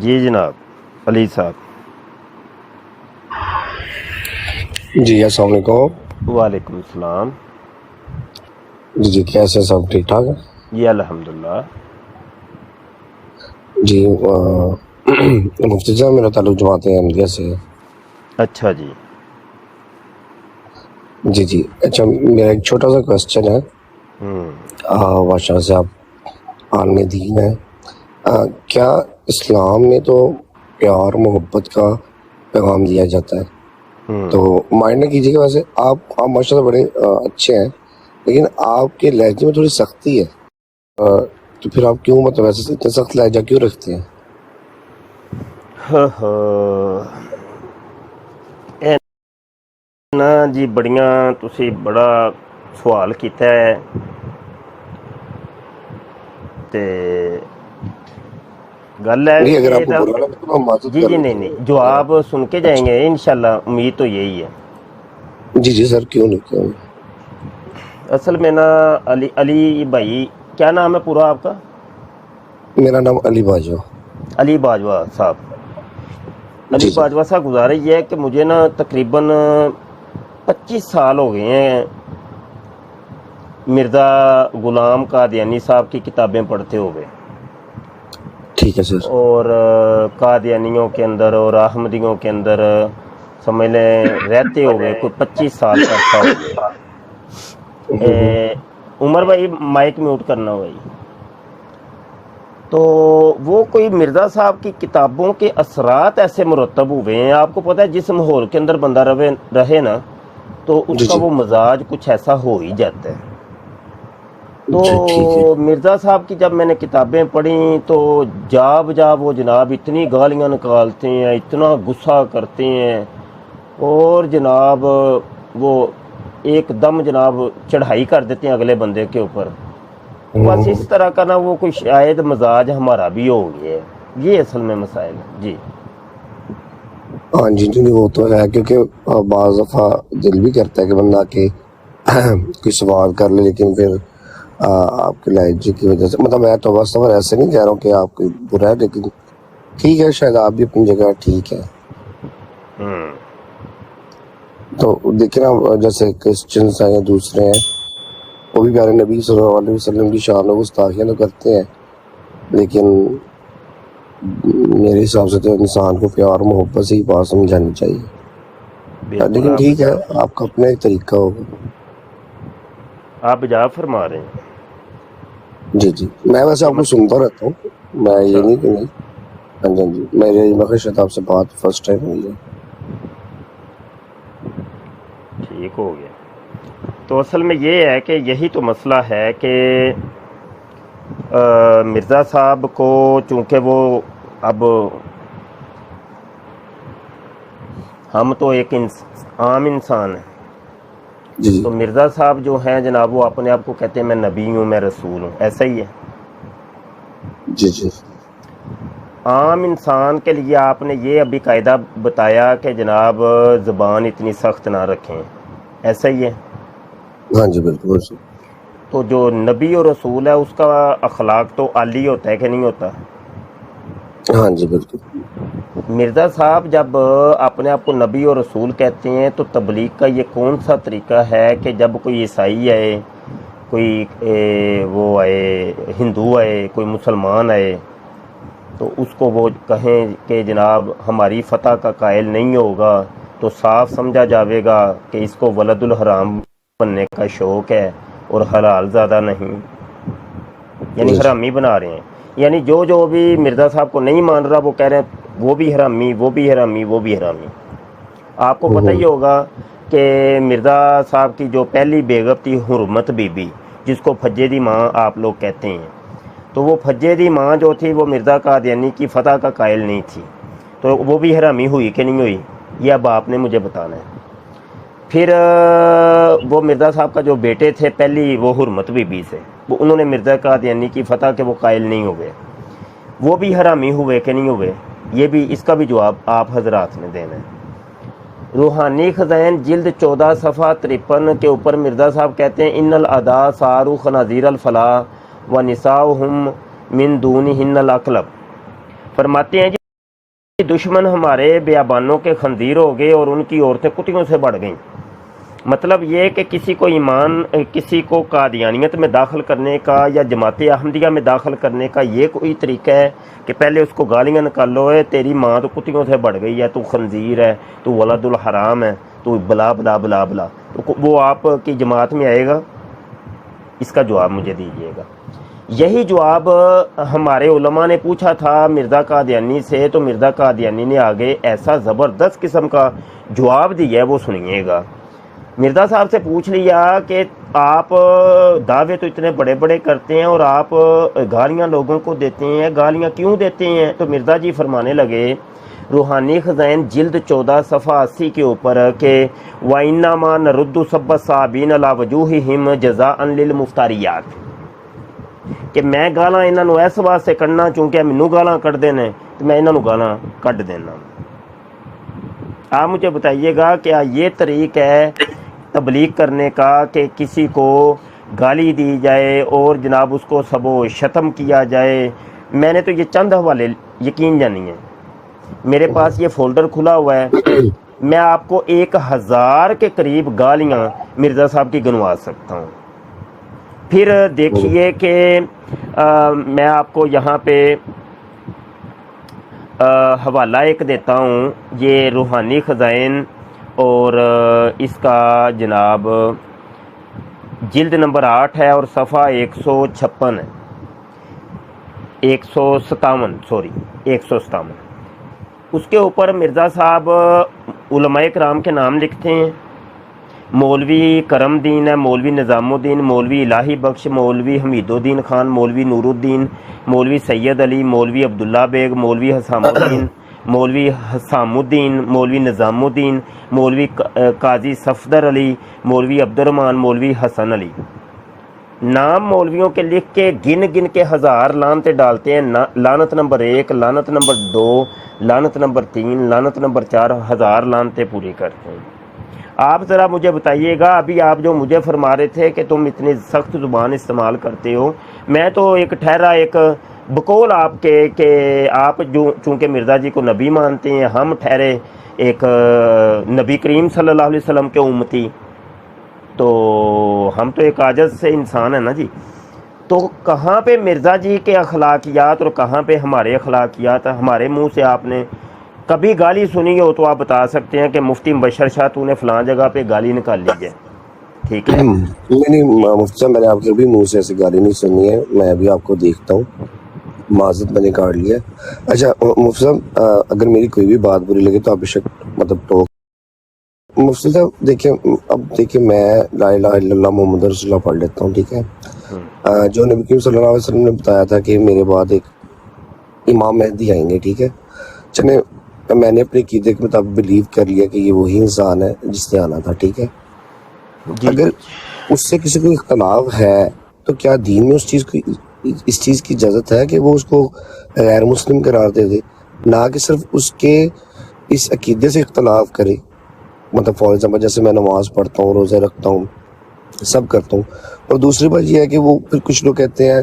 جی جناب علی صاحب. جی السلام علیکم. وعلیکم السلام. جی کیسے سب ٹھیک ٹھاک ہے؟ جی الحمدللہ. جی مفتی صاحب میرا تعلق جماعت احمدیہ سے ہے. اچھا جی. جی اچھا میرا ایک چھوٹا سا کوشچن ہے. ماشاء سے آپ عالم دین ہے. کیا اسلام میں تو پیار محبت کا پیغام دیا جاتا ہے؟ تو مائنڈ نہ کیجیے گا، ویسے آپ ماشاء اللہ بڑے اچھے ہیں، لیکن آپ کے لہجے میں تھوڑی سختی ہے. تو پھر آپ کیوں مطلب ایسے اتنا سخت لہجہ کیوں رکھتے ہیں؟ نا جی بڑیاں تسی بڑا سوال کیتا ہے تے گل ہے نہیں اگر آپ کہ کو برا لگے تو ہم معذرت جی کر نہیں لیتے ہیں. جواب سن کے جائیں اچھا گے انشاءاللہ، امید تو یہی ہے. جی سر کیوں نہیں. اصل میں نا علی بھائی، کیا نام ہے پورا آپ کا؟ میرا نام علی باجوہ. علی باجوہ صاحب. علی جی باجوہ صاحب گزارش یہ ہے کہ مجھے نا تقریباً 25 سال ہو گئے ہیں مرزا غلام قادیانی صاحب کی کتابیں پڑھتے ہوئے، ٹھیک ہے سر. اور قادیانیوں کے اندر اور احمدیوں کے اندر سمجھ لیں رہتے ہوئے کوئی 25 سال کا عرصہ ہو گیا. عمر بھائی مائک میوٹ کرنا بھائی. تو وہ کوئی مرزا صاحب کی کتابوں کے اثرات ایسے مرتب ہوئے ہیں. آپ کو پتہ ہے جس ماحول کے اندر بندہ رہے نا تو اس کا جی وہ مزاج کچھ ایسا ہو ہی جاتا ہے. تو جی ٹھیک ہے. مرزا صاحب کی جب میں نے کتابیں پڑھیں تو جا بجا وہ جناب اتنی گالیاں نکالتے ہیں، اتنا غصہ کرتے ہیں، اور جناب وہ ایک دم جناب چڑھائی کر دیتے ہیں اگلے بندے کے اوپر. بس اس طرح کا نا وہ کوئی شاید مزاج ہمارا بھی ہو گیا ہے. یہ اصل میں مسائل ہے. جی ہاں جی نہیں وہ تو ہے، کیونکہ بعض دفعہ دل بھی کرتا ہے کہ بندہ کہ کوئی سوال کر لے، لیکن پھر آپ کے لہجے کی وجہ سے، مطلب میں تو بس ایسے نہیں کہہ رہا ہوں کہ آپ کوئی برا ہے، لیکن ٹھیک ہے شاید آپ بھی اپنی جگہ ٹھیک ہے. تو دیکھیں نا جیسے کرسچنس ہیں یا دوسرے ہیں، وہ بھی پیارے نبی صلی اللہ علیہ وسلم کی شان و گستاخیاں تو کرتے ہیں، لیکن میرے حساب سے تو انسان کو پیار محبت سے ہی بات سمجھانی چاہیے. بالکل لیکن ٹھیک ہے، آپ کا اپنا ایک طریقہ ہوگا. آپ جا فرما رہے ہیں. جی میں ویسے آپ کو سنتا رہتا ہوں، میں یہ اچھا نہیں کہ نہیں. ہاں جی میرے شاید آپ سے بات فرسٹ ٹائم ہوئی ہے. ٹھیک ہو گیا. تو اصل میں یہ ہے کہ یہی تو مسئلہ ہے کہ مرزا صاحب کو چونکہ وہ اب ہم تو ایک عام انسان ہیں، جی تو مرزا صاحب جو ہیں جناب وہ اپنے آپ کو کہتے ہیں میں نبی ہوں، میں رسول ہوں. ایسا ہی ہے. جی عام انسان کے لیے آپ نے یہ ابھی قاعدہ بتایا کہ جناب زبان اتنی سخت نہ رکھیں. ایسا ہی ہے. ہاں جی بالکل. تو جو نبی اور رسول ہے اس کا اخلاق تو عالی ہوتا ہے کہ نہیں ہوتا؟ ہاں جی بالکل. مرزا صاحب جب اپنے آپ کو نبی اور رسول کہتے ہیں تو تبلیغ کا یہ کون سا طریقہ ہے کہ جب کوئی عیسائی آئے، کوئی وہ آئے ہندو آئے، کوئی مسلمان آئے، تو اس کو وہ کہیں کہ جناب ہماری فتح کا قائل نہیں ہوگا تو صاف سمجھا جاوے گا کہ اس کو ولد الحرام بننے کا شوق ہے اور حلال زیادہ نہیں، یعنی جی حرامی بنا رہے ہیں. یعنی جو بھی مرزا صاحب کو نہیں مان رہا وہ کہہ رہے ہیں وہ بھی حرامی، وہ بھی حرامی، وہ بھی حرامی. آپ کو پتہ ہی ہوگا کہ مرزا صاحب کی جو پہلی بیگم تھی حرمت بی بی، جس کو پھجے دی ماں آپ لوگ کہتے ہیں، تو وہ پھجے دی ماں جو تھی وہ مرزا قادیانی کی فتح کا قائل نہیں تھی. تو وہ بھی حرامی ہوئی کہ نہیں ہوئی؟ یہ اب آپ نے مجھے بتانا ہے. پھر وہ مرزا صاحب کا جو بیٹے تھے پہلی وہ حرمت بی بی سے، وہ انہوں نے مرزا قادیانی کی فتح کے وہ قائل نہیں ہوئے، وہ بھی حرامی ہوئے کہ نہیں ہوئے؟ یہ بھی اس کا بھی جواب آپ حضرات نے دینا ہے. روحانی خزائن جلد 14 صفحہ 53 کے اوپر مرزا صاحب کہتے ہیں ان الادا سارو خنازیر الفلاح و نساؤہم من دونہن الاقلب. فرماتے ہیں دشمن ہمارے بیابانوں کے خنزیر ہو گئے اور ان کی عورتیں کتیوں سے بڑھ گئیں. مطلب یہ کہ کسی کو قادیانیت میں داخل کرنے کا یا جماعت احمدیہ میں داخل کرنے کا یہ کوئی طریقہ ہے کہ پہلے اس کو گالیاں نکالو ہے تیری ماں تو کتیوں سے بڑھ گئی ہے, تو خنزیر ہے, تو ولد الحرام ہے, تو بلا بلا بلا بلا, تو وہ آپ کی جماعت میں آئے گا؟ اس کا جواب مجھے دیجیے گا. یہی جواب ہمارے علماء نے پوچھا تھا مرزا قادیانی سے, تو مرزا قادیانی نے آگے ایسا زبردست قسم کا جواب دیا ہے, وہ سنیے گا. مرزا صاحب سے پوچھ لیا کہ آپ دعوے تو اتنے بڑے بڑے کرتے ہیں اور آپ گالیاں لوگوں کو دیتے ہیں, گالیاں کیوں دیتے ہیں؟ تو مرزا جی فرمانے لگے روحانی خزائن جلد 14 صفحہ 80 کے اوپر کہ وَإِنَّمَا نَرُدُّ سَبَّ الصَّابِينَ عَلَىٰ وُجُوهِهِمْ جَزَاءً لِلْمُفْتَرِيَاتِ, کہ میں گالاں انہاں نوں اس واسطے کڈنا چونکہ مینوں گالاں کڈ دے نے تو میں انہاں نوں گالاں کڈ دینا. آپ مجھے بتائیے گا کیا یہ طریق ہے تبلیغ کرنے کا کہ کسی کو گالی دی جائے اور جناب اس کو سب و شتم کیا جائے؟ میں نے تو یہ چند حوالے یقین جانی ہیں, میرے پاس یہ فولڈر کھلا ہوا ہے, میں آپ کو 1000 کے قریب گالیاں مرزا صاحب کی گنوا سکتا ہوں. پھر دیکھیے کہ میں آپ کو یہاں پہ حوالہ ایک دیتا ہوں, یہ روحانی خزائن اور اس کا جناب جلد نمبر 8 ہے اور صفحہ 156 ہے, 157. اس کے اوپر مرزا صاحب علماء کرام کے نام لکھتے ہیں. مولوی کرم دین ہے, مولوی نظام الدین, مولوی الہی بخش, مولوی حمید الدین خان, مولوی نور الدین, مولوی سید علی, مولوی عبداللہ بیگ, مولوی حسام الدین, مولوی حسام الدین, مولوی نظام الدین, مولوی قاضی صفدر علی, مولوی عبد الرحمن, مولوی حسن علی. نام مولویوں کے لکھ کے گن گن کے 1000 لعنتیں ڈالتے ہیں. لعنت نمبر 1, لعنت نمبر 2, لعنت نمبر 3, لعنت نمبر 4, 1000 لعنتیں پوری کرتے ہیں. آپ ذرا مجھے بتائیے گا, ابھی آپ جو مجھے فرما رہے تھے کہ تم اتنی سخت زبان استعمال کرتے ہو, میں تو ایک بقول آپ کے کہ آپ جو چونکہ مرزا جی کو نبی مانتے ہیں, ہم ٹھہرے ایک نبی کریم صلی اللہ علیہ وسلم کے امتی, تو ہم تو ایک عاجز سے انسان ہیں نا جی. تو کہاں پہ مرزا جی کے اخلاقیات اور کہاں پہ ہمارے اخلاقیات؟ ہمارے منہ سے آپ نے کبھی گالی سنی ہو تو آپ بتا سکتے ہیں کہ مفتی مبشر شاہ تو نے فلاں جگہ پہ گالی نکال لی ہے, ٹھیک ہے؟ نہیں مفتی صاحب, میں نے آپ کے بھی منہ سے ایسی گالی نہیں سنی ہے, میں ابھی آپ کو دیکھتا ہوں, معذرت میں نے کاٹ لیا. اچھا مفتی صاحب, اگر میری کوئی بھی بات بری لگے تو آپ بے شک مطلب ٹوک. مفتی صاحب دیکھیں میں لا الہ الا اللہ محمد رسول اللہ پڑھ لیتا ہوں, ٹھیک ہے؟ جو نبی کریم صلی اللہ علیہ وسلم نے بتایا تھا کہ میرے بعد ایک امام مہدی آئیں گے, ٹھیک ہے؟ چلیں میں نے اپنے عقیدے کے مطابق بلیو کر لیا کہ یہ وہی انسان ہے جس نے آنا تھا, ٹھیک ہے؟ اگر اس سے کسی کو اختلاف ہے تو کیا دین میں اس چیز کی اجازت ہے کہ وہ اس کو غیر مسلم قرار دے دے, نہ کہ صرف اس کے اس عقیدے سے اختلاف کرے؟ مطلب فار ایگزامپل جیسے میں نماز پڑھتا ہوں, روزے رکھتا ہوں, سب کرتا ہوں, اور دوسری بات یہ ہے کہ وہ پھر کچھ لوگ کہتے ہیں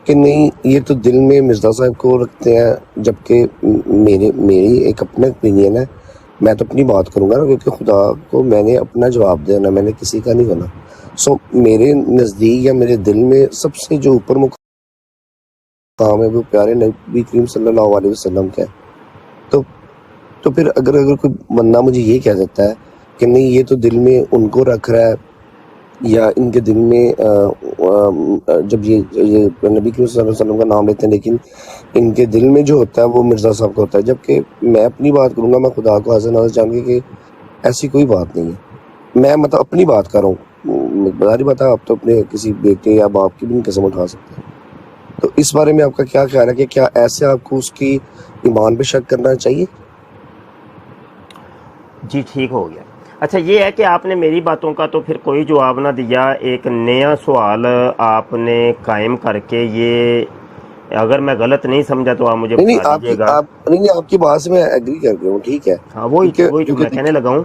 کہ نہیں یہ تو دل میں مرزا صاحب کو رکھتے ہیں, جبکہ میری ایک اپنا اوپینین ہے, میں تو اپنی بات کروں گا نا, کیونکہ خدا کو میں نے اپنا جواب دینا, میں نے کسی کا نہیں کرنا. سو میرے نزدیک یا میرے دل میں سب سے جو اوپر مقام ہے وہ پیارے نبی کریم صلی اللہ علیہ وسلم کا ہے. تو پھر اگر کوئی بندہ مجھے یہ کہہ دیتا ہے کہ نہیں یہ تو دل میں ان کو رکھ رہا ہے, یا ان کے دل میں جب یہ نبی کریم صلی اللہ علیہ وسلم کا نام لیتے ہیں لیکن ان کے دل میں جو ہوتا ہے وہ مرزا صاحب کا ہوتا ہے, جبکہ میں اپنی بات کروں گا, میں خدا کو حاضر ناظر جان کے کہ ایسی کوئی بات نہیں ہے. میں مطلب اپنی بات کر رہا ہوں, بظاہر بات ہے آپ تو اپنے کسی بیٹے یا باپ کی بھی نہیں قسم اٹھا سکتے. تو اس بارے میں آپ کا کیا خیال ہے کہ کیا ایسے آپ کو اس کی ایمان پہ شک کرنا چاہیے؟ جی ٹھیک ہو گیا. اچھا یہ ہے کہ آپ نے میری باتوں کا تو پھر کوئی جواب نہ دیا, ایک نیا سوال آپ نے قائم کر کے, یہ اگر میں غلط نہیں سمجھا تو آپ مجھے بتا دیجیے گا. نہیں آپ کی بات سے میں ایگری کر رہا ہوں, ٹھیک ہے؟ ہاں وہی تو میں کہنے لگا ہوں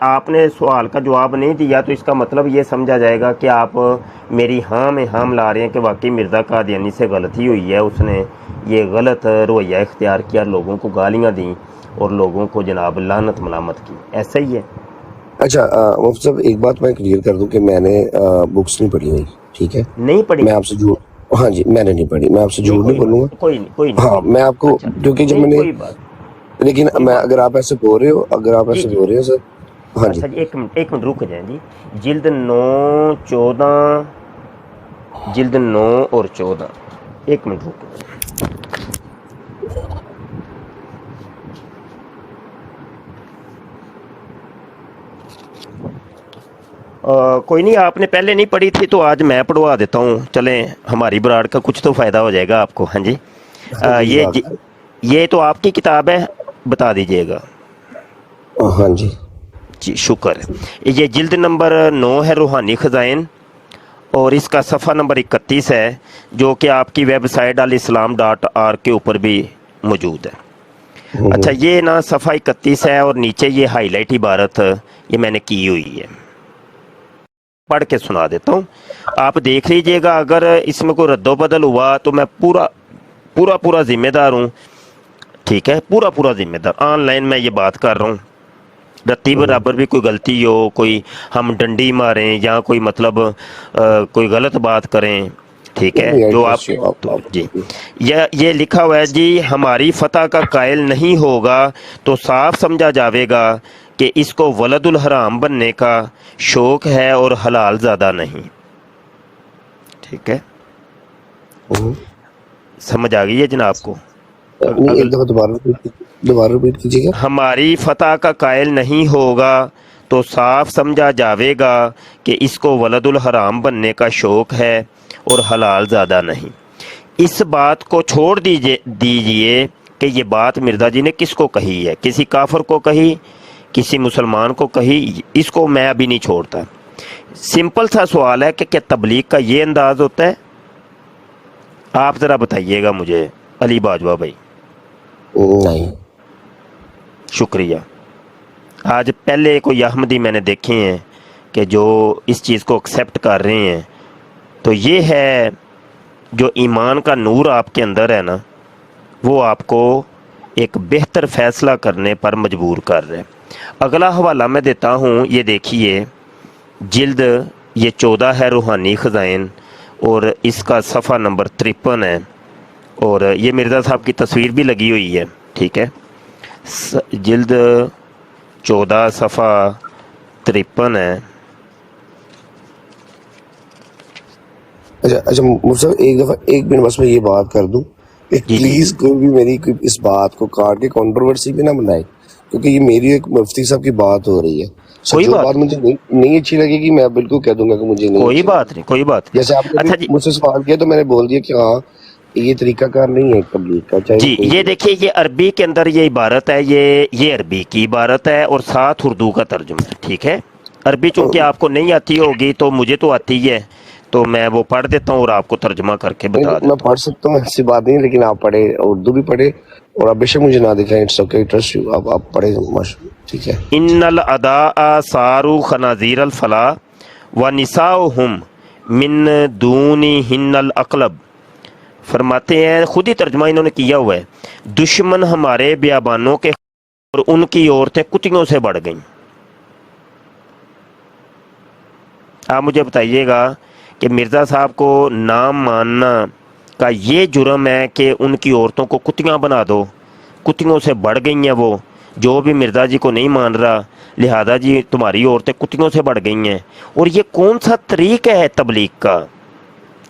آپ نے سوال کا جواب نہیں دیا تو اس کا مطلب یہ سمجھا جائے گا کہ آپ میری ہاں میں ہاں ملا رہے ہیں کہ واقعی مرزا قادیانی سے غلطی ہوئی ہے، اس نے یہ غلط رویہ اختیار کیا، لوگوں کو گالیاں دیں اور لوگوں کو جناب لعنت ملامت کی، ایسا ہی ہے؟ اچھا مفتی صاحب ایک بات میں کلیئر کر دوں کہ میں نے بکس نہیں پڑھی ہوئی، ٹھیک ہے؟ نہیں پڑھی؟ میں آپ سے جھوٹ، ہاں جی میں نے نہیں پڑھی، میں آپ سے نہیں جھوٹ نہیں کوئی بولوں بات، گا. کوئی نہیں، کوئی نہیں، ہاں کوئی نہیں. میں آپ کو اچھا اچھا، کیونکہ جب نہیں میں نے، کوئی بات، لیکن کوئی میں بات اگر آپ ایسے بول رہے ہو، اگر آپ جی ایسے جی. بول رہے ہو سر. ہاں جی اچھا جی، ایک منٹ رک جائیں جی. جلد 9 14، جلد 9 اور 14، ایک منٹ رک جائیں. کوئی نہیں، آپ نے پہلے نہیں پڑھی تھی تو آج میں پڑھوا دیتا ہوں، چلیں ہماری براڑ کا کچھ تو فائدہ ہو جائے گا آپ کو. ہاں جی. جزاک یہ تو آپ کی کتاب ہے، بتا دیجئے گا. اللہ. ہاں جی جی شکر ہے. یہ جلد نمبر 9 ہے، روحانی خزائن، اور اس کا صفحہ نمبر 31 ہے، جو کہ آپ کی ویب سائٹ الاسلام.org کے اوپر بھی موجود ہے. اچھا یہ نا صفحہ 31 ہے، اور نیچے یہ ہائی لائٹ عبارت یہ میں نے کی ہوئی ہے، پڑھ کے سنا دیتا ہوں، آپ دیکھ لیجئے گا. اگر اس میں کوئی رد و بدل ہوا تو میں پورا ذمہ دار ہوں، ٹھیک ہے؟ پورا ذمہ دار. آن لائن میں یہ بات کر رہا ہوں، رتی برابر بھی کوئی غلطی ہو، کوئی ہم ڈنڈی ماریں یا کوئی مطلب کوئی غلط بات کریں، ٹھیک ہے؟ جو آپ تو جی یہ لکھا ہوا ہے جی، ہماری فتح کا قائل نہیں ہوگا تو صاف سمجھا جاوے گا کہ اس کو ولد الحرام بننے کا شوق ہے اور حلال زادہ نہیں. ٹھیک ہے، سمجھ آ گئی ہے جناب کو؟ نہیں، ایک دفعہ دوبارہ ریپیٹ کیجیے گا. ہماری فتح کا قائل نہیں ہوگا تو صاف سمجھا جاوے گا کہ اس کو ولد الحرام بننے کا شوق ہے اور حلال زادہ نہیں. اس بات کو چھوڑ دیجئے کہ یہ بات مرزا جی نے کس کو کہی ہے، کسی کافر کو کہی، کسی مسلمان کو کہی، اس کو میں ابھی نہیں چھوڑتا. سمپل سا سوال ہے کہ کیا تبلیغ کا یہ انداز ہوتا ہے؟ آپ ذرا بتائیے گا مجھے علی باجوہ بھائی. نہیں. شکریہ. آج پہلے کوئی احمدی میں نے دیکھے ہیں کہ جو اس چیز کو ایکسیپٹ کر رہے ہیں، تو یہ ہے جو ایمان کا نور آپ کے اندر ہے نا، وہ آپ کو ایک بہتر فیصلہ کرنے پر مجبور کر رہے ہیں. اگلا حوالہ میں دیتا ہوں، یہ دیکھیے، جلد یہ 14 ہے، روحانی خزائن، اور اس کا صفحہ نمبر 53 ہے، اور یہ مرزا صاحب کی تصویر بھی لگی ہوئی ہے، ٹھیک ہے؟ جلد 14 صفحہ 53 ہے. اچھا مفتی صاحب ایک دفعہ ایک منٹ بس میں یہ بات کر دوں کہ جی جی پلیز کوئی بھی میری اس بات کو کاٹ کے کنٹروورسی بھی نہ بنائے، کیونکہ یہ میری ایک مفتی صاحب کی بات ہو رہی ہے. سر کوئی جو بات بات مجھے نہیں اچھی لگے گی میں بالکل کہہ دوں گا کہ مجھے نہیں کوئی اچھی بات لگی. نہیں، کوئی بات نہیں. جیسے آپ نے بھی اچھا جی مجھ سے سوال کیا تو میں نے بول دیا کہ ہاں یہ طریقہ کار نہیں ہے تبلیغ کا، چاہے وہ جی، کوئی یہ بھی. دیکھیے، یہ عربی کے اندر یہ عبارت ہے، یہ عربی کی عبارت ہے اور ساتھ اردو کا ترجمہ ہے، ٹھیک ہے؟ عربی چونکہ آپ کو نہیں آتی ہوگی تو مجھے تو آتی ہے، تو میں وہ پڑھ دیتا ہوں اور آپ کو ترجمہ کر کے بتا میں دیتا ہوں. پڑھ سکتا ہوں، ایسی بات نہیں، لیکن آپ پڑھے، اردو بھی پڑھے، اور آپ بے شک مجھے نہ دکھائیں، اٹس اوکے، ٹرسٹ یو، آپ پڑھے، ٹھیک ہے. ان الاداء صاروا خنازیر الفلاح ونساؤہم من دونہن الاقلب. فرماتے ہیں، خود ہی ترجمہ انہوں نے کیا ہوا ہے، دشمن ہمارے بیابانوں کے اور ان کی عورتیں کتیوں سے بڑھ گئیں. آپ مجھے بتائیے گا کہ مرزا صاحب کو نام ماننا کا یہ جرم ہے کہ ان کی عورتوں کو کتیاں بنا دو، کتیوں سے بڑھ گئی ہیں وہ، جو بھی مرزا جی کو نہیں مان رہا لہذا جی تمہاری عورتیں کتیوں سے بڑھ گئی ہیں. اور یہ کون سا طریقہ ہے تبلیغ کا؟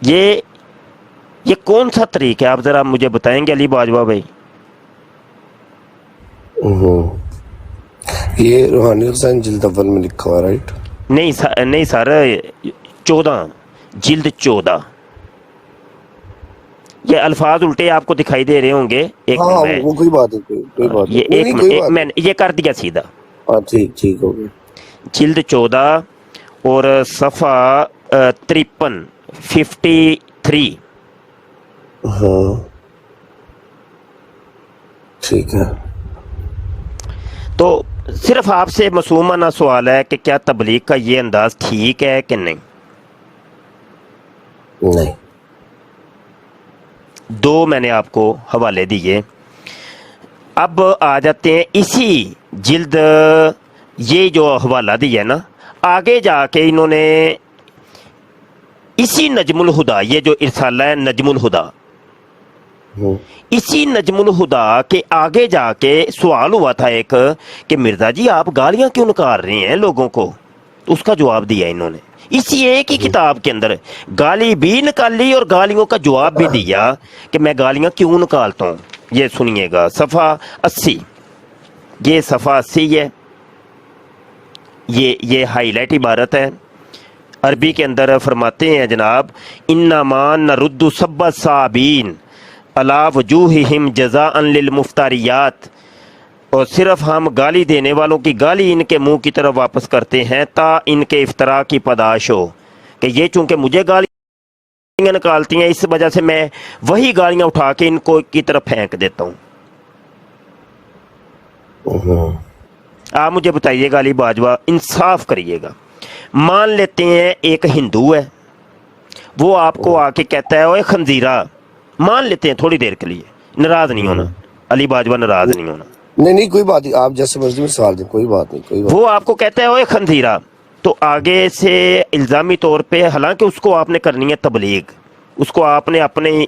یہ کون سا طریقہ ہے؟ آپ ذرا مجھے بتائیں گے علی باجوہ بھائی؟ یہ روحانی حسین جلد اول میں لکھا ہوا، رائٹ؟ نہیں سر، 14، جلد 14. یہ الفاظ الٹے آپ کو دکھائی دے رہے ہوں گے، ایک منٹ ہاں میں، وہ کوئی بات نہیں، کوئی بات یہ نہیں، نہیں کوئی بات میں نہیں. یہ کر دیا سیدھا. ہاں ٹھیک ہو گیا. جلد 14 اور صفحہ 53، 53. ہاں ٹھیک ہے. تو صرف آپ سے معصومانہ سوال ہے کہ کیا تبلیغ کا یہ انداز ٹھیک ہے کہ نہیں؟ نہیں. دو میں نے آپ کو حوالے دیے. اب آ جاتے ہیں اسی جلد، یہ جو حوالہ دیا ہے نا، آگے جا کے انہوں نے اسی نجم الہدا، یہ جو رسالہ ہے نجم الہدا، اسی نجم الہدا کے آگے جا کے سوال ہوا تھا ایک کہ مرزا جی آپ گالیاں کیوں نکال رہے ہیں لوگوں کو؟ اس کا جواب دیا انہوں نے اسی ایک ہی کتاب کے اندر. گالی بھی نکالی اور گالیوں کا جواب بھی دیا کہ میں گالیاں کیوں نکالتا ہوں. یہ سنیے گا صفحہ 80، یہ صفحہ 80 ہے، یہ ہائی لائٹ عبارت ہے. عربی کے اندر فرماتے ہیں جناب، انما نرد سب الصابین علی وجوہہم جزاء للمفتریات، اور صرف ہم گالی دینے والوں کی گالی ان کے منہ کی طرف واپس کرتے ہیں تا ان کے افطرا کی پاداش ہو، کہ یہ چونکہ مجھے گالیاں نکالتی ہیں اس وجہ سے میں وہی گالیاں اٹھا کے ان کو کی طرف پھینک دیتا ہوں. آپ مجھے بتائیے گا علی باجوہ، انصاف کریے گا. مان لیتے ہیں ایک ہندو ہے، وہ آپ کو آ کے کہتا ہے اوے خنزیرہ، مان لیتے ہیں تھوڑی دیر کے لیے، ناراض نہیں ہونا علی باجوہ، ناراض نہیں ہونا. نہیں کوئی بات نہیں، آپ جیسے مرضی میں سوال دیں، کوئی بات نہیں، کوئی بات. وہ آپ کو کہتا ہے اوے خنزیرہ، تو آگے سے الزامی طور پہ، حالانکہ اس کو آپ نے کرنی ہے تبلیغ، اس کو آپ نے اپنے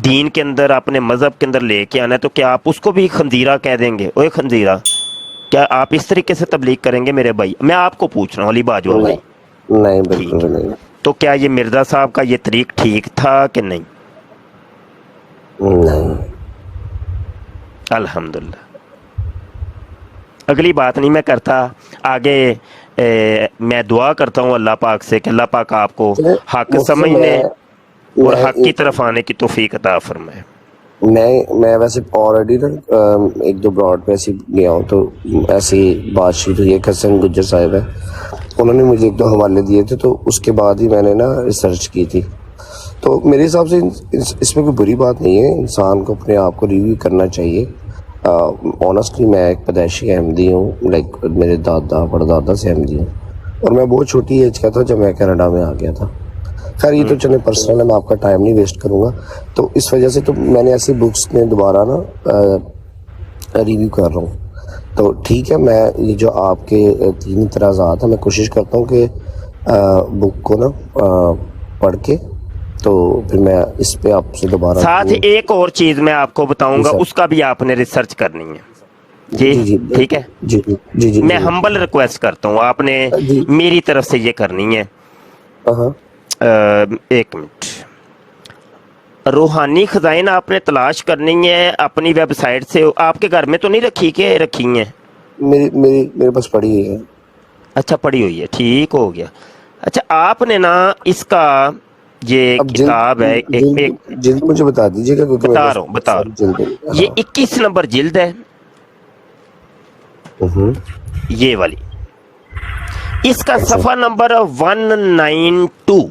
دین کے اندر اپنے مذہب کے اندر لے کے آنا ہے، تو کیا آپ اس کو بھی خنزیرہ کہہ دیں گے؟ اوے خنزیرہ، کیا آپ اس طریقے سے تبلیغ کریں گے میرے بھائی؟ میں آپ کو پوچھ رہا ہوں علی باجوہ بھائی. نہیں بالکل نہیں. تو کیا یہ مرزا صاحب کا یہ طریق ٹھیک تھا کہ نہیں؟ نہیں. الحمدللہ. اگلی بات نہیں میں کرتا آگے. میں دعا کرتا ہوں اللہ پاک سے کہ اللہ پاک آپ کو حق سمجھنے اور حق کی طرف آنے کی توفیق عطا فرمائے. میں ویسے آلریڈی نا ایک دو براڈ پہ ایسے گیا ہوں، تو ایسی بات چیت ہوئی ہے. حسن گجر صاحب ہے، انہوں نے مجھے ایک دو حوالے دیے تھے، تو اس کے بعد ہی میں نے نا ریسرچ کی تھی. تو میرے حساب سے اس میں کوئی بری بات نہیں ہے، انسان کو اپنے آپ کو ریویو کرنا چاہیے. آنیسٹلی میں ایک پیدائشی احمدی ہوں، لائک میرے دادا پردادا سے احمدی ہوں، اور میں بہت چھوٹی ایج کا تھا جب میں کینیڈا میں آ گیا تھا. خیر یہ تو چلے پرسنل ہے، میں آپ کا ٹائم نہیں ویسٹ کروں گا. تو اس وجہ سے تو میں نے ایسی بکس میں دوبارہ نا ریویو کر رہا ہوں. تو ٹھیک ہے، میں یہ جو آپ کے 3 اعتراضات ہیں، میں کوشش کرتا ہوں کہ بک کو نا پڑھ کے تو پھر میں اس پہ آپ سے دوبارہ ساتھ ایک اور چیز میں آپ کو بتاؤں گا، اس کا بھی آپ نے ریسرچ کرنی ہے. جی ٹھیک ہے. جی میں ہمبل ریکویسٹ کرتا ہوں، آپ نے میری طرف سے یہ کرنی ہے. ایک منٹ. روحانی خزائن آپ نے تلاش کرنی ہے اپنی ویب سائٹ سے. آپ کے گھر میں تو نہیں رکھی کہ رکھی ہیں؟ میرے پاس پڑھی ہوئی ہے. اچھا پڑھی ہوئی ہے، ٹھیک ہو گیا. اچھا آپ نے نا اس کا یہ کتاب ہے، جلد مجھے بتا دیجیے گا، کیونکہ بتا رہا ہوں یہ 21 نمبر جلد ہے، یہ والی. اس کا صفحہ نمبر 192.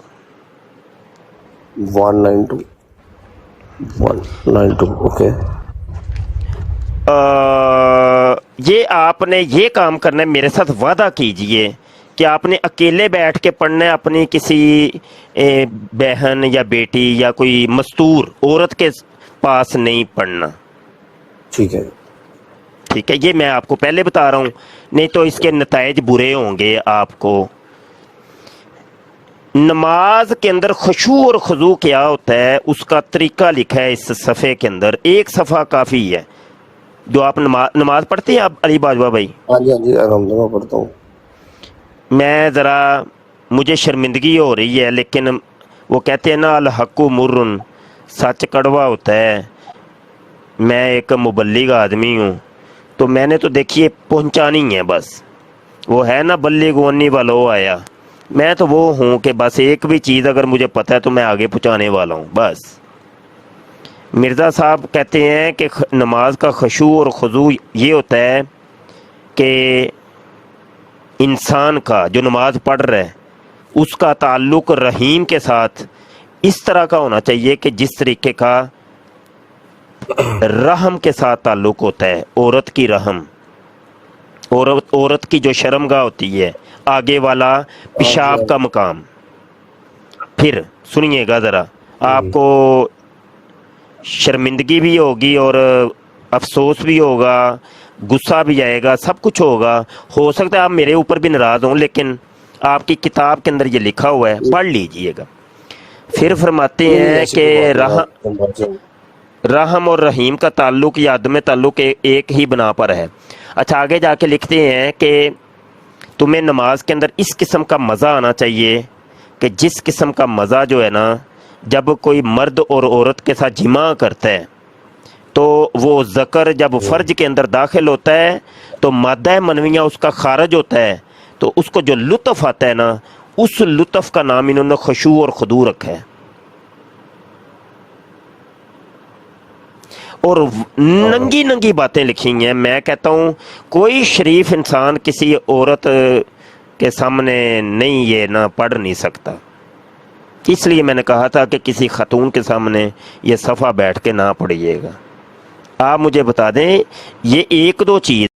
192 اوکے. یہ آپ نے یہ کام کرنا ہے، میرے ساتھ وعدہ کیجئے کہ آپ نے اکیلے بیٹھ کے پڑھنا ہے، اپنی کسی بہن یا بیٹی یا کوئی مستور عورت کے پاس نہیں پڑھنا. ٹھیک ہے. ٹھیک ہے، یہ میں آپ کو پہلے بتا رہا ہوں، نہیں تو اس کے نتائج برے ہوں گے آپ کو. نماز کے اندر خشوع اور خضوع کیا ہوتا ہے، اس کا طریقہ لکھا ہے اس صفحے کے اندر. ایک صفحہ کافی ہے. جو آپ نماز پڑھتے ہیں آپ علی باجوہ بھائی؟ ہاں جی الحمدللہ پڑھتا ہوں. میں ذرا مجھے شرمندگی ہو رہی ہے، لیکن وہ کہتے ہیں نا الحق مرن، سچ کڑوا ہوتا ہے. میں ایک مبلغ آدمی ہوں، تو میں نے تو دیکھیے پہنچانی ہے بس. وہ ہے نا بلغ انی ولو آیا، میں تو وہ ہوں کہ بس ایک بھی چیز اگر مجھے پتہ ہے تو میں آگے پہنچانے والا ہوں بس. مرزا صاحب کہتے ہیں کہ نماز کا خشوع اور خضوع یہ ہوتا ہے کہ انسان کا جو نماز پڑھ رہا ہے اس کا تعلق رحیم کے ساتھ اس طرح کا ہونا چاہیے کہ جس طریقے کا رحم کے ساتھ تعلق ہوتا ہے، عورت کی رحم، عورت کی جو شرمگاہ ہوتی ہے، آگے والا پیشاب کا مقام. پھر سنیے گا ذرا، آپ کو شرمندگی بھی ہوگی اور افسوس بھی ہوگا، غصہ بھی آئے گا، سب کچھ ہوگا. ہو سکتا ہے آپ میرے اوپر بھی ناراض ہوں، لیکن آپ کی کتاب کے اندر یہ لکھا ہوا ہے، پڑھ لیجئے گا. پھر فرماتے ہیں کہ رحم اور رحیم کا تعلق یا عدم تعلق ایک ہی بنا پر ہے. اچھا، آگے جا کے لکھتے ہیں کہ تمہیں نماز کے اندر اس قسم کا مزہ آنا چاہیے کہ جس قسم کا مزہ جو ہے نا، جب کوئی مرد اور عورت کے ساتھ جمع کرتا ہے تو وہ ذکر جب فرج کے اندر داخل ہوتا ہے تو مادہ منویہ اس کا خارج ہوتا ہے، تو اس کو جو لطف آتا ہے نا، اس لطف کا نام انہوں نے خشوع اور خضوع رکھا ہے. اور ننگی ننگی باتیں لکھی ہیں. میں کہتا ہوں کوئی شریف انسان کسی عورت کے سامنے نہیں یہ نہ پڑھ نہیں سکتا. اس لیے میں نے کہا تھا کہ کسی خاتون کے سامنے یہ صفحہ بیٹھ کے نہ پڑھیے گا. آپ مجھے بتا دیں، یہ ایک دو چیز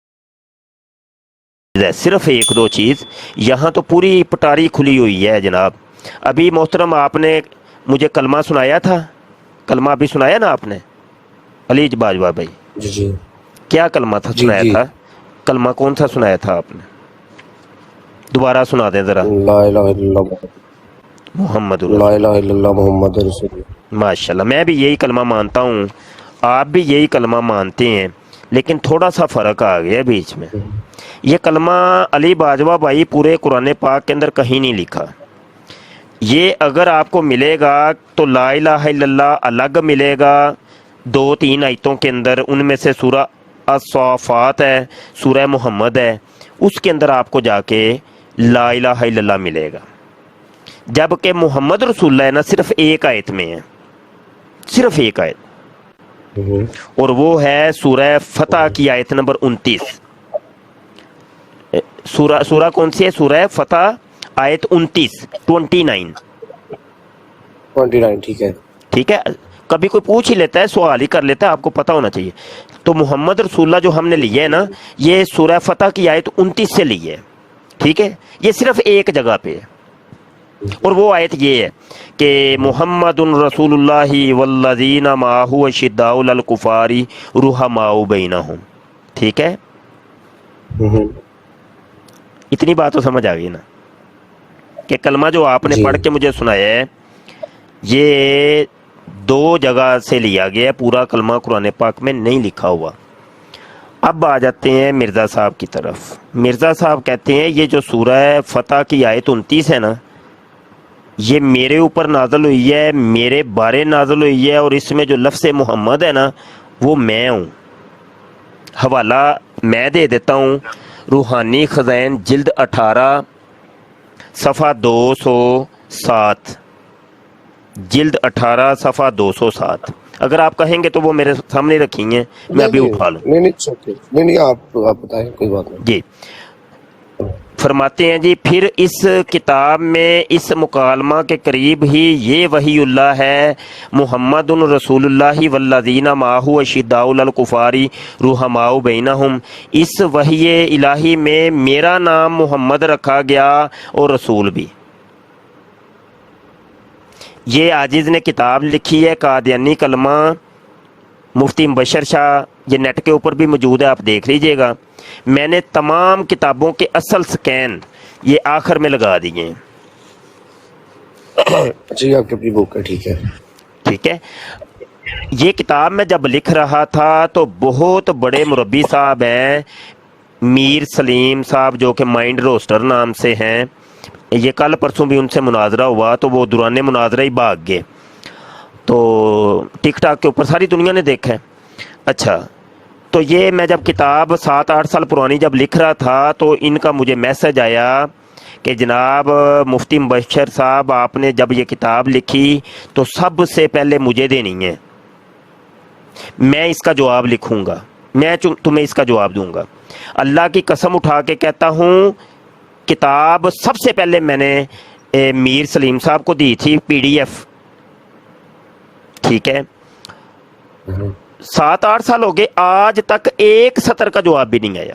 ہے، صرف ایک دو چیز. یہاں تو پوری پٹاری کھلی ہوئی ہے جناب. ابھی محترم آپ نے مجھے کلمہ سنایا تھا، کلمہ ابھی سنایا نا آپ نے علی باجوہ بھائی؟ جی جی کیا کلمہ تھا جی سنایا جی. تھا؟ کلمہ کون سا سنایا تھا آپ نے؟ دوبارہ سنا دیں ذرا. لا الہ الا اللہ محمد لا رسول. الہ الا اللہ محمد رسول اللہ. ماشاءاللہ، میں بھی یہی کلمہ مانتا ہوں، آپ بھی یہی کلمہ مانتے ہیں، لیکن تھوڑا سا فرق آ گیا بیچ میں. یہ کلمہ علی باجوہ بھائی پورے قرآن پاک کے اندر کہیں نہیں لکھا. یہ اگر آپ کو ملے گا تو لا الہ الا اللہ الگ ملے گا 2-3 آیتوں کے اندر. ان میں سے سورہ الصافات ہے، سورہ محمد ہے، اس کے اندر آپ کو جا کے لا الہ الا اللہ ملے گا. جبکہ محمد رسول اللہ ہے نا، صرف ایک آیت میں ہے، صرف ایک آیت، اور وہ ہے سورہ فتح کی آیت نمبر 29. سورہ کون سی ہے؟ سورہ فتح آیت 29. 29. ٹھیک ہے. ٹھیک ہے، کبھی کوئی پوچھ ہی لیتا ہے، سوال ہی کر لیتا ہے، آپ کو پتہ ہونا چاہیے. تو محمد رسول اللہ جو ہم نے لیے ہے نا، یہ سورہ فتح کی آیت 29 سے لی ہے. ٹھیک ہے، یہ صرف ایک جگہ پہ ہے، اور وہ آیت یہ ہے کہ محمد رسول اللہ والذین معہ اشداء علی الکفار رحماء بینہم. ٹھیک ہے، اتنی بات تو سمجھ آ گئی نا کہ کلمہ جو آپ نے جی پڑھ کے مجھے سنایا ہے یہ 2 جگہ سے لیا گیا ہے، پورا کلمہ قرآن پاک میں نہیں لکھا ہوا. اب آ جاتے ہیں مرزا صاحب کی طرف. مرزا صاحب کہتے ہیں یہ جو سورہ فتح کی آیت 29 ہے نا، یہ میرے اوپر نازل ہوئی ہے، میرے بارے نازل ہوئی ہے، اور اس میں جو لفظ محمد ہے نا وہ میں ہوں. حوالہ میں دے دیتا ہوں، روحانی خزائن جلد 18 صفحہ 207، جلد 18 صفحہ 207. اگر آپ کہیں گے تو وہ میرے سامنے رکھی ہیں، میں ابھی اٹھا لوں. نہیں آپ بتائیں، کوئی بات نہیں. جی فرماتے ہیں جی، پھر اس کتاب میں اس مکالمہ کے قریب ہی یہ وحی اللہ ہے، محمد رسول اللہ والذین معہ اشداء علی الکفار رحماء بینہم. اس وحی الہی میں میرا نام محمد رکھا گیا اور رسول بھی. یہ عاجز نے کتاب لکھی ہے، قادیانی کلمہ، مفتی مبشر شاہ، یہ نیٹ کے اوپر بھی موجود ہے، آپ دیکھ لیجئے گا. میں نے تمام کتابوں کے اصل سکین یہ آخر میں لگا دیے ہیں. جی آپ کی اپنی بک ہے. ٹھیک ہے. ٹھیک ہے، یہ کتاب میں جب لکھ رہا تھا تو بہت بڑے مربی صاحب ہیں، میر سلیم صاحب، جو کہ مائنڈ روسٹر نام سے ہیں. یہ کل پرسوں بھی ان سے مناظرہ ہوا تو وہ دوران مناظرہ ہی بھاگ گئے، تو ٹک ٹاک کے اوپر ساری دنیا نے دیکھا ہے. اچھا، تو یہ میں جب کتاب 7-8 سال پرانی جب لکھ رہا تھا تو ان کا مجھے میسج آیا کہ جناب مفتی مبشر صاحب، آپ نے جب یہ کتاب لکھی تو سب سے پہلے مجھے دینی ہے، میں اس کا جواب لکھوں گا، میں تمہیں اس کا جواب دوں گا. اللہ کی قسم اٹھا کے کہتا ہوں، کتاب سب سے پہلے میں نے میر سلیم صاحب کو دی تھی PDF. ٹھیک ہے، 7-8 سال ہو گئے، آج تک ایک سطر کا جواب بھی نہیں آیا.